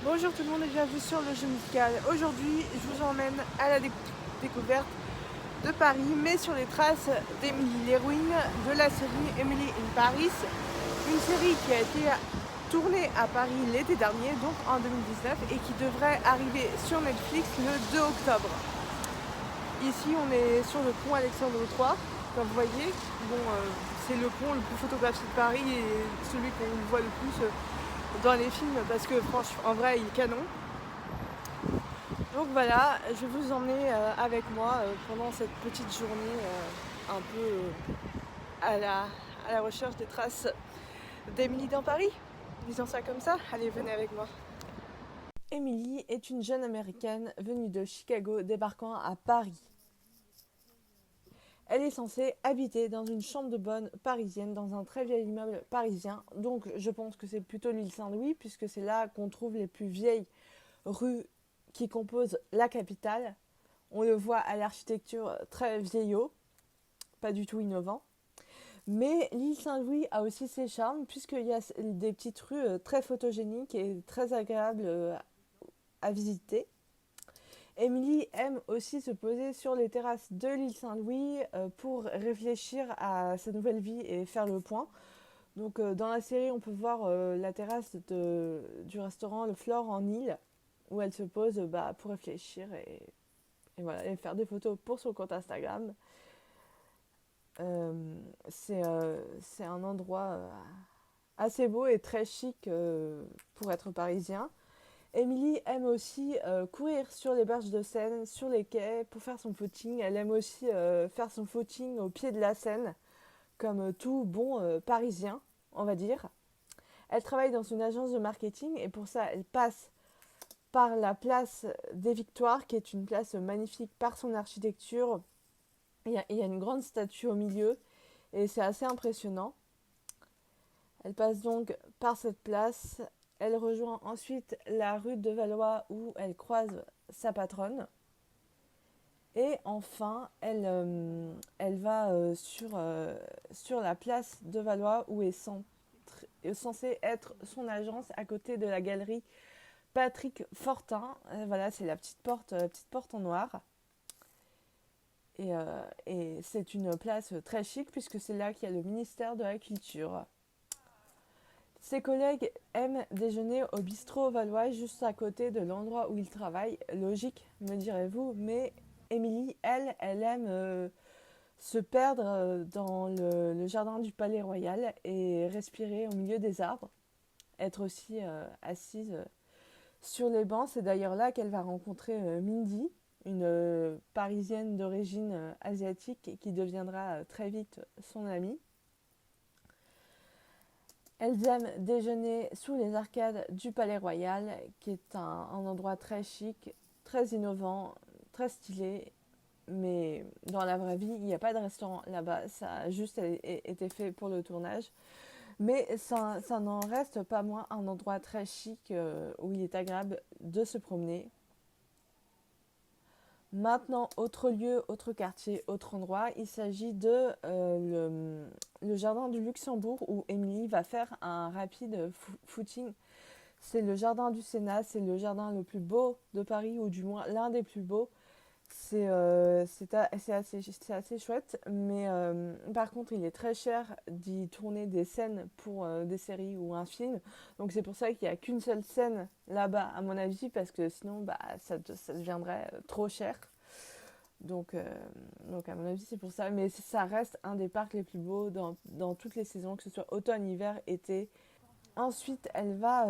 Bonjour tout le monde et bienvenue sur le jeu musical. Aujourd'hui, je vous emmène à la découverte de Paris, mais sur les traces d'Emily, l'héroïne de la série Emily in Paris, une série qui a été tournée à Paris l'été dernier, donc en 2019, et qui devrait arriver sur Netflix le 2 octobre. Ici, on est sur le pont Alexandre III, comme vous voyez. Bon, c'est le pont le plus photographié de Paris et celui qu'on voit le plus dans les films parce que franchement, en vrai, il est canon. Donc voilà, je vais vous emmener avec moi pendant cette petite journée un peu à la recherche des traces d'Emily dans Paris. Disons ça comme ça. Allez, venez avec moi. Emily est une jeune américaine venue de Chicago débarquant à Paris. Elle est censée habiter dans une chambre de bonne parisienne dans un très vieil immeuble parisien. Donc je pense que c'est plutôt l'île Saint-Louis puisque c'est là qu'on trouve les plus vieilles rues qui composent la capitale. On le voit à l'architecture très vieillot, pas du tout innovant. Mais l'île Saint-Louis a aussi ses charmes puisqu'il y a des petites rues très photogéniques et très agréables à visiter. Émilie aime aussi se poser sur les terrasses de l'île Saint-Louis pour réfléchir à sa nouvelle vie et faire le point. Donc dans la série, on peut voir la terrasse du restaurant Le Flore en île où elle se pose pour réfléchir et voilà, et faire des photos pour son compte Instagram. C'est un endroit assez beau et très chic pour être parisien. Émilie aime aussi courir sur les berges de Seine, sur les quais pour faire son footing. Elle aime aussi faire son footing au pied de la Seine, comme tout bon parisien, on va dire. Elle travaille dans une agence de marketing et pour ça, elle passe par la place des Victoires, qui est une place magnifique par son architecture. Il y a une grande statue au milieu et c'est assez impressionnant. Elle passe donc par cette place. Elle rejoint ensuite la rue de Valois où elle croise sa patronne. Et enfin, elle va sur la place de Valois où est censée être son agence à côté de la galerie Patrick Fortin. Voilà, c'est la petite porte en noir. Et c'est une place très chic puisque c'est là qu'il y a le ministère de la Culture. Ses collègues aiment déjeuner au bistrot valois juste à côté de l'endroit où ils travaillent. Logique, me direz-vous, mais Émilie, elle aime se perdre dans le jardin du Palais Royal et respirer au milieu des arbres. Être aussi assise sur les bancs. C'est d'ailleurs là qu'elle va rencontrer Mindy, une parisienne d'origine asiatique qui deviendra très vite son amie. Elles aiment déjeuner sous les arcades du Palais Royal, qui est un endroit très chic, très innovant, très stylé. Mais dans la vraie vie, il n'y a pas de restaurant là-bas. Ça a juste été fait pour le tournage. Mais ça n'en reste pas moins un endroit très chic où il est agréable de se promener. Maintenant, autre lieu, autre quartier, autre endroit, il s'agit de le jardin du Luxembourg où Émilie va faire un rapide footing. C'est le jardin du Sénat, c'est le jardin le plus beau de Paris, ou du moins l'un des plus beaux. C'est assez chouette, mais par contre, il est très cher d'y tourner des scènes pour des séries ou un film. Donc c'est pour ça qu'il n'y a qu'une seule scène là-bas, à mon avis, parce que sinon, ça deviendrait trop cher. Donc, euh, donc à mon avis, c'est pour ça. Mais ça reste un des parcs les plus beaux dans toutes les saisons, que ce soit automne, hiver, été. Ensuite, elle va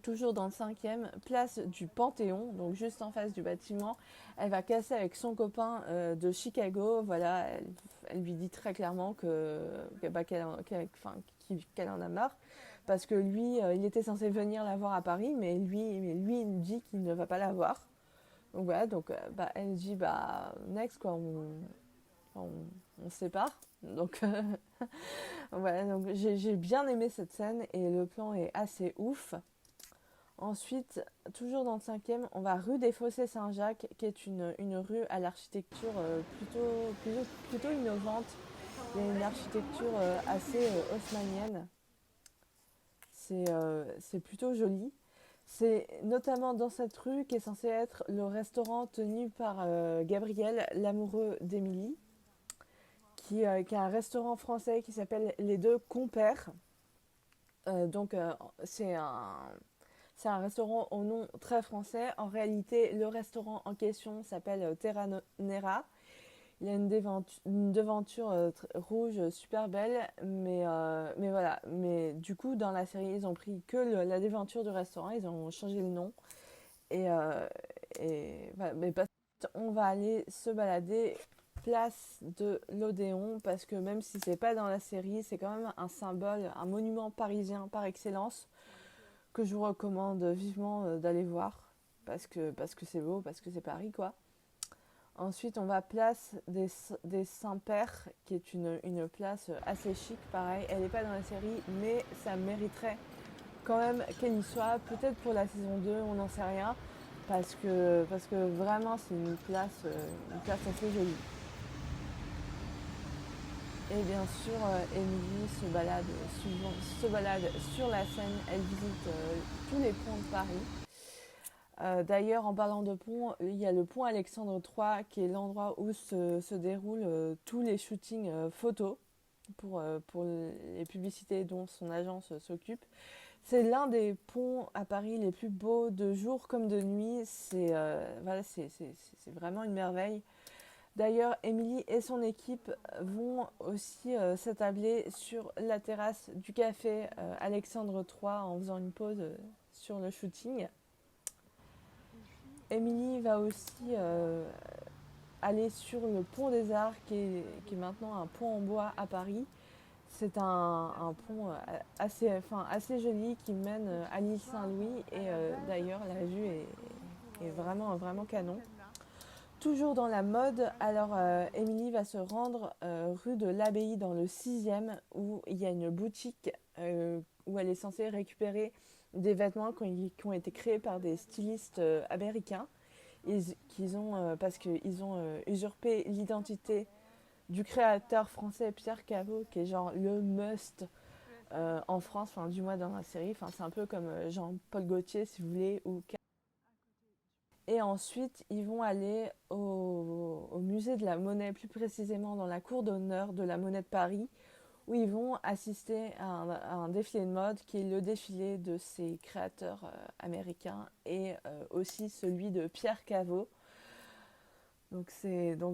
toujours dans le 5e, place du Panthéon, donc juste en face du bâtiment. Elle va casser avec son copain de Chicago. Voilà, elle lui dit très clairement qu'elle en a marre. Parce que lui, il était censé venir la voir à Paris, mais lui il dit qu'il ne va pas la voir. Donc voilà, elle dit next quoi, on, on se sépare. Donc voilà, donc j'ai bien aimé cette scène et le plan est assez ouf. Ensuite, toujours dans le 5e, on va rue des Fossés Saint-Jacques, qui est une rue à l'architecture plutôt innovante. Il y a une architecture assez haussmannienne. C'est plutôt joli. C'est notamment dans cette rue qu'est censé être le restaurant tenu par Gabriel, l'amoureux d'Émilie, qui a un restaurant français qui s'appelle Les Deux Compères. Donc c'est un, c'est un restaurant au nom très français. En réalité, le restaurant en question s'appelle Terra Nera. Il y a une devanture rouge super belle, mais voilà. Mais du coup, dans la série, ils ont pris que la devanture du restaurant, ils ont changé le nom. Et, euh, voilà. Mais on va aller se balader place de l'Odéon parce que même si c'est pas dans la série, c'est quand même un symbole, un monument parisien par excellence que je vous recommande vivement d'aller voir parce que c'est beau, parce que c'est Paris quoi. Ensuite, on va place des Saints-Pères, qui est une place assez chic, pareil. Elle n'est pas dans la série, mais ça mériterait quand même qu'elle y soit. Peut-être pour la saison 2, on n'en sait rien, parce que vraiment, c'est une place assez jolie. Et bien sûr, Émilie se balade sur la Seine. Elle visite tous les ponts de Paris. D'ailleurs, en parlant de pont, il y a le pont Alexandre III qui est l'endroit où se déroulent tous les shootings photos pour les publicités dont son agence s'occupe. C'est l'un des ponts à Paris les plus beaux de jour comme de nuit. Voilà, c'est vraiment une merveille. D'ailleurs, Émilie et son équipe vont aussi s'attabler sur la terrasse du café Alexandre III en faisant une pause sur le shooting. Émilie va aussi aller sur le pont des Arts, qui est maintenant un pont en bois à Paris. C'est un pont assez joli qui mène à l'île Saint-Louis et d'ailleurs la vue est vraiment, vraiment canon. Toujours dans la mode, alors Émilie va se rendre rue de l'Abbaye dans le 6e où il y a une boutique où elle est censée récupérer des vêtements qui ont été créés par des stylistes américains parce qu'ils ont usurpé l'identité du créateur français Pierre Cavot, qui est genre le must en France, enfin du moins dans la série. Enfin, c'est un peu comme Jean-Paul Gaultier, si vous voulez, et ensuite, ils vont aller au musée de la Monnaie, plus précisément dans la cour d'honneur de la Monnaie de Paris, où ils vont assister à un défilé de mode qui est le défilé de ces créateurs américains et aussi celui de Pierre Cavot. Donc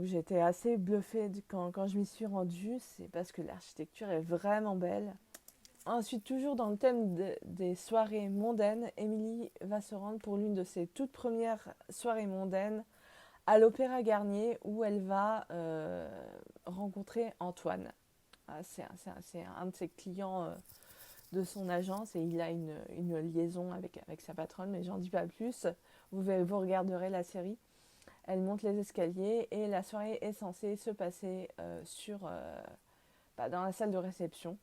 j'étais assez bluffée quand je m'y suis rendue, c'est parce que l'architecture est vraiment belle. Ensuite, toujours dans le thème des soirées mondaines, Émilie va se rendre pour l'une de ses toutes premières soirées mondaines à l'Opéra Garnier où elle va rencontrer Antoine. C'est un de ses clients de son agence et il a une liaison avec sa patronne, mais j'en dis pas plus. Vous regarderez la série. Elle monte les escaliers et la soirée est censée se passer dans la salle de réception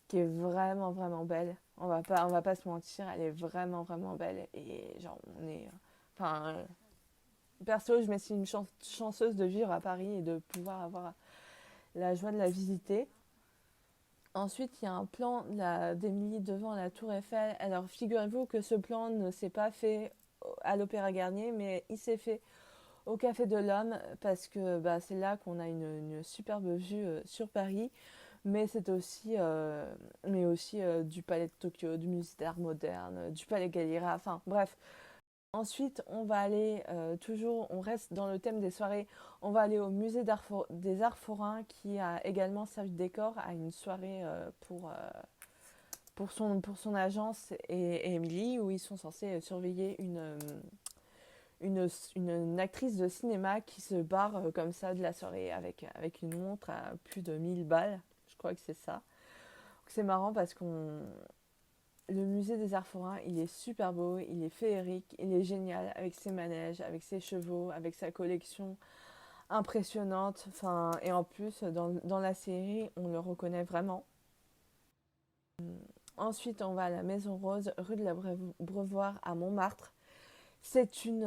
qui est vraiment vraiment belle. On va pas se mentir, elle est vraiment vraiment belle et genre on est enfin perso, je me suis une chanceuse de vivre à Paris et de pouvoir avoir la joie de la visiter. Ensuite, il y a un plan d'Émilie devant la Tour Eiffel. Alors, figurez-vous que ce plan ne s'est pas fait à l'Opéra Garnier, mais il s'est fait au Café de l'Homme parce que c'est là qu'on a une superbe vue sur Paris. Mais aussi du Palais de Tokyo, du Musée d'Art Moderne, du Palais Galliera, enfin bref. Ensuite, on va aller, on reste dans le thème des soirées, on va aller au Musée des Arts Forains qui a également servi de décor à une soirée pour son agence et Émilie, où ils sont censés surveiller une actrice de cinéma qui se barre comme ça de la soirée avec une montre à plus de 1000 balles. Je crois que c'est ça. Donc c'est marrant parce le musée des Arts Forains, il est super beau, il est féerique, il est génial avec ses manèges, avec ses chevaux, avec sa collection impressionnante. Enfin, et en plus, dans la série, on le reconnaît vraiment. Ensuite, on va à la Maison Rose, rue de la Brevoire à Montmartre. C'est une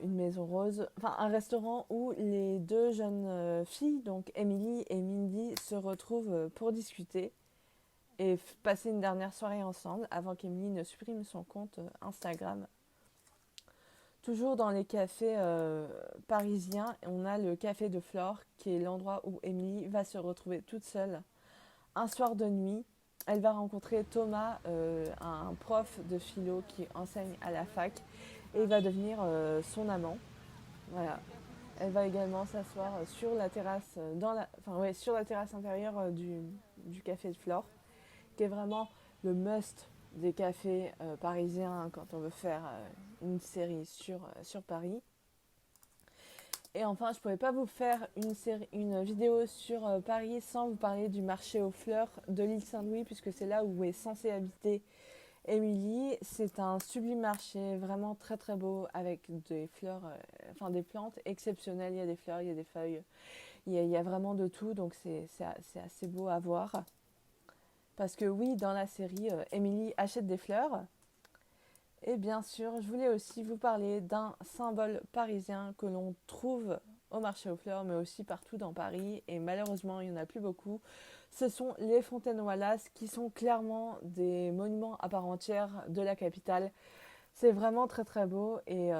maison rose, enfin un restaurant où les deux jeunes filles, donc Emily et Mindy, se retrouvent pour discuter. et passer une dernière soirée ensemble avant qu'Émilie ne supprime son compte Instagram. Toujours dans les cafés parisiens, on a le café de Flore, qui est l'endroit où Émilie va se retrouver toute seule un soir de nuit. Elle va rencontrer Thomas, un prof de philo qui enseigne à la fac, et il va devenir son amant. Voilà. Elle va également s'asseoir sur la terrasse, sur la terrasse intérieure du café de Flore, qui est vraiment le must des cafés parisiens quand on veut faire une série sur Paris. Et enfin, je ne pourrais pas vous faire une vidéo sur Paris sans vous parler du marché aux fleurs de l'île Saint-Louis, puisque c'est là où est censée habiter Émilie. C'est un sublime marché, vraiment très très beau, avec des fleurs, des plantes exceptionnelles. Il y a des fleurs, il y a des feuilles, il y a vraiment de tout, donc c'est assez beau à voir. Parce que oui, dans la série, Émilie achète des fleurs. Et bien sûr, je voulais aussi vous parler d'un symbole parisien que l'on trouve au marché aux fleurs, mais aussi partout dans Paris. Et malheureusement, il n'y en a plus beaucoup. Ce sont les fontaines Wallace, qui sont clairement des monuments à part entière de la capitale. C'est vraiment très très beau. Et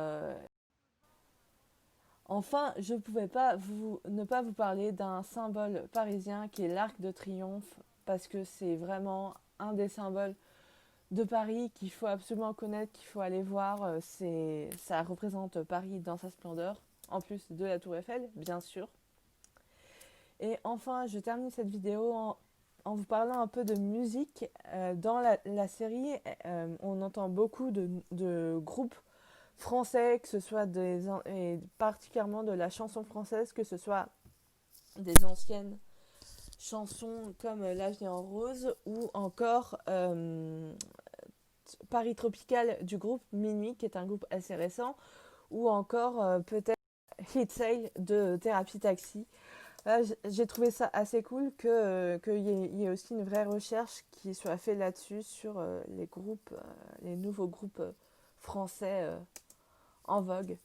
enfin, je ne pouvais pas ne pas vous parler d'un symbole parisien qui est l'Arc de Triomphe, parce que c'est vraiment un des symboles de Paris qu'il faut absolument connaître, qu'il faut aller voir. Ça représente Paris dans sa splendeur, en plus de la Tour Eiffel, bien sûr. Et enfin, je termine cette vidéo en vous parlant un peu de musique. Dans la série, on entend beaucoup de groupes français, que ce soit et particulièrement de la chanson française, que ce soit des anciennes chansons comme L'âge né en rose ou encore Paris Tropical du groupe Minuit, qui est un groupe assez récent, ou encore peut-être Hit Sale de Thérapie Taxi. Là, j'ai trouvé ça assez cool qu'il y ait aussi une vraie recherche qui soit faite là-dessus sur les groupes, les nouveaux groupes français en vogue.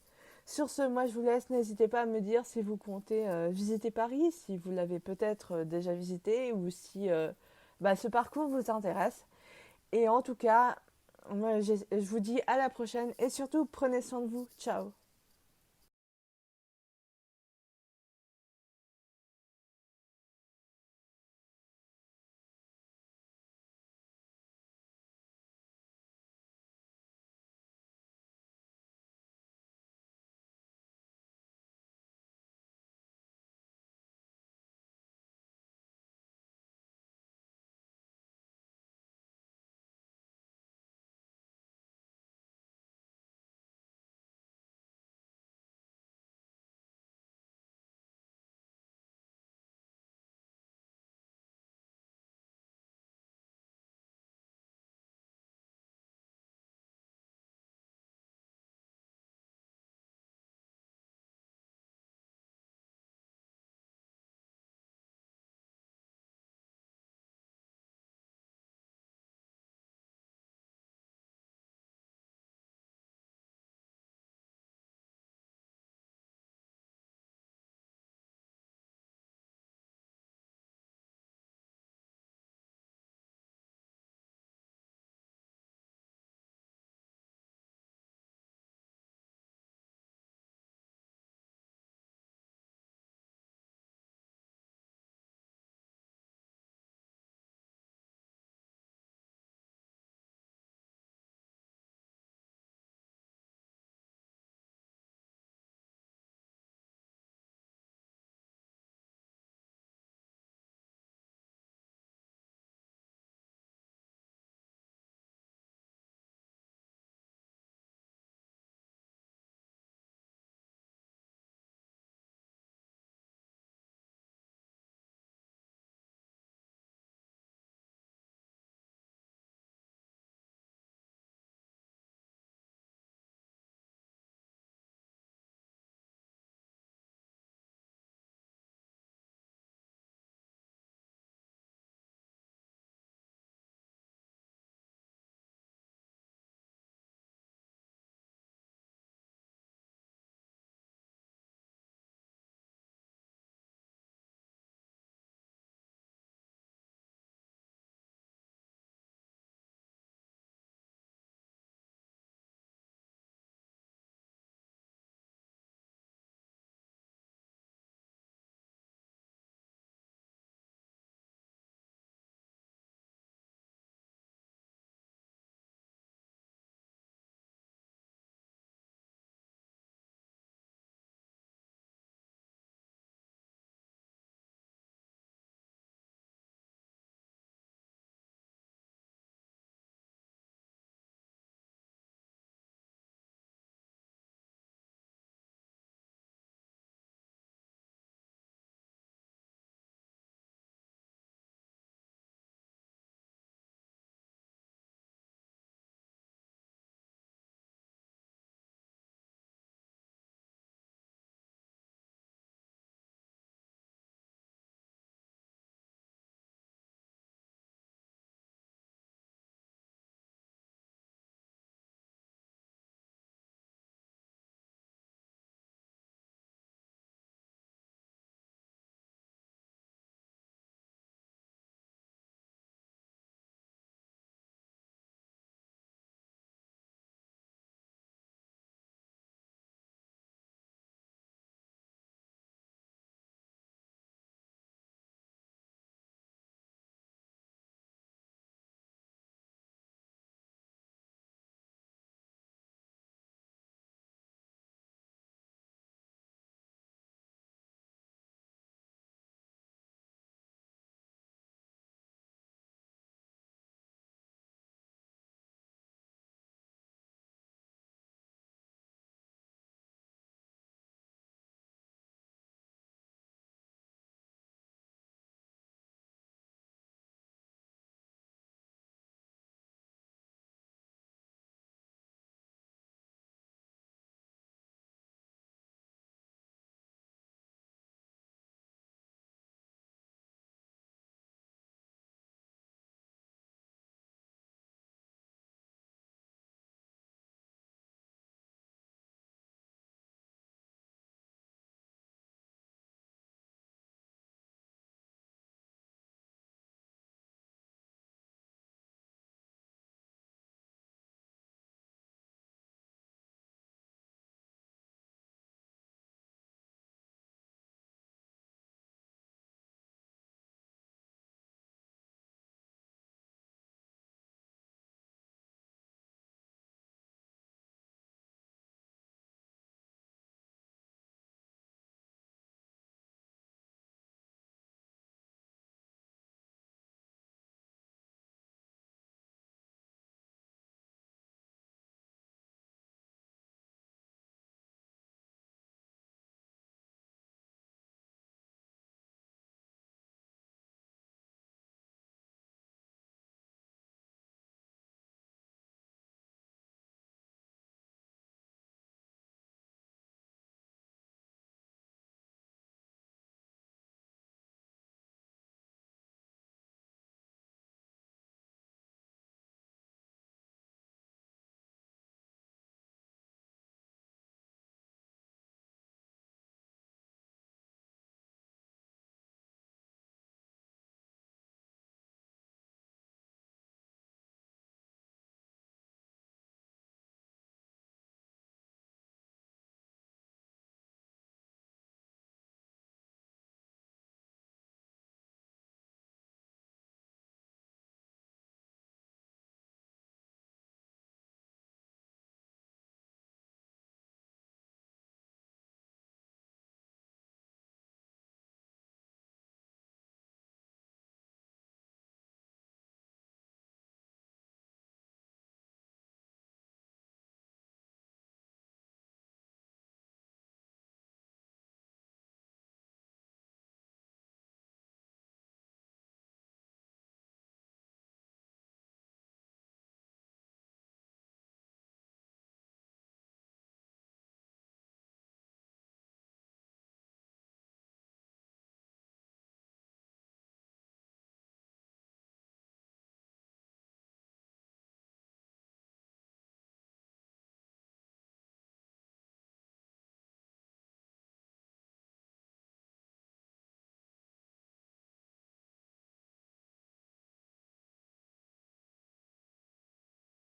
Sur ce, moi je vous laisse, n'hésitez pas à me dire si vous comptez visiter Paris, si vous l'avez peut-être déjà visité ou si ce parcours vous intéresse. Et en tout cas, moi je vous dis à la prochaine et surtout prenez soin de vous. Ciao.